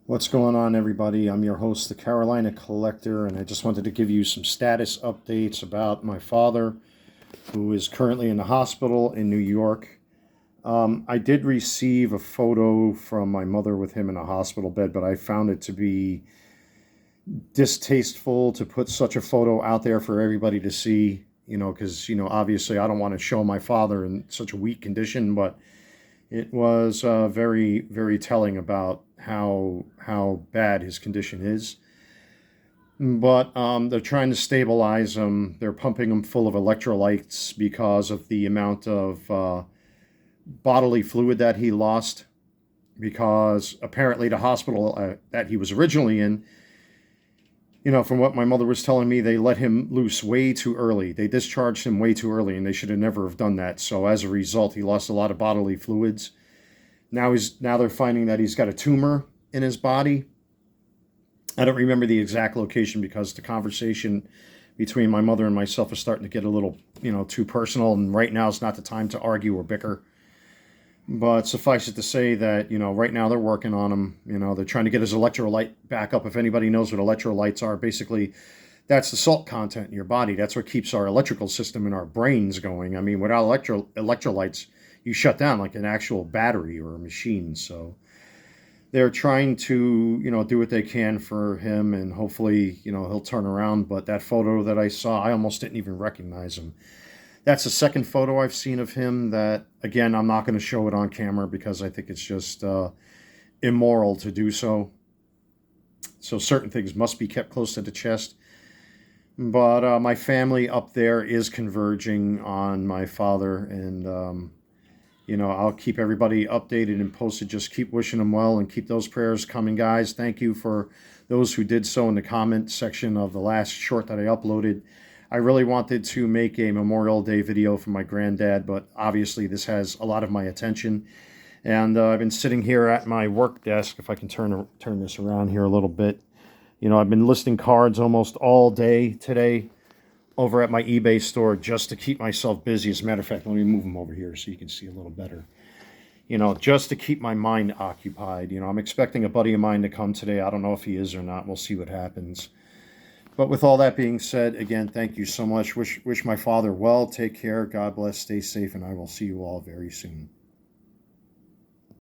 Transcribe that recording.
What's going on, everybody? I'm your host, the Carolina Collector, and I just wanted to give you some status updates about my father, who is currently in the hospital in New York. I did receive a photo from my mother with him in a hospital bed, but I found it to be distasteful to put such a photo out there for everybody to see, because, obviously I don't want to show my father in such a weak condition, but it was very, very telling about how bad his condition is. But they're trying to stabilize him. They're pumping him full of electrolytes because of the amount of bodily fluid that he lost. Because apparently the hospital that he was originally in, from what my mother was telling me, they let him loose way too early. They discharged him way too early, and they should have never have done that. So as a result, he lost a lot of bodily fluids. Now they're finding that he's got a tumor in his body. I don't remember the exact location because the conversation between my mother and myself is starting to get a little, too personal. And right now is not the time to argue or bicker. But suffice it to say that, right now they're working on him. They're trying to get his electrolyte back up. If anybody knows what electrolytes are, basically that's the salt content in your body. That's what keeps our electrical system in our brains going. I mean, without electrolytes, you shut down like an actual battery or a machine. So they're trying to, do what they can for him, and hopefully, he'll turn around. But that photo that I saw, I almost didn't even recognize him. That's the second photo I've seen of him that, again, I'm not going to show it on camera because I think it's just immoral to do so. So certain things must be kept close to the chest. But my family up there is converging on my father, and I'll keep everybody updated and posted. Just keep wishing him well and keep those prayers coming, guys. Thank you for those who did so in the comment section of the last short that I uploaded. I really wanted to make a Memorial Day video for my granddad, but obviously this has a lot of my attention. And I've been sitting here at my work desk. If I can turn this around here a little bit. I've been listing cards almost all day today over at my eBay store just to keep myself busy. As a matter of fact, let me move them over here so you can see a little better. Just to keep my mind occupied. I'm expecting a buddy of mine to come today. I don't know if he is or not. We'll see what happens. But with all that being said, again, thank you so much. Wish my father well. Take care. God bless. Stay safe. And I will see you all very soon.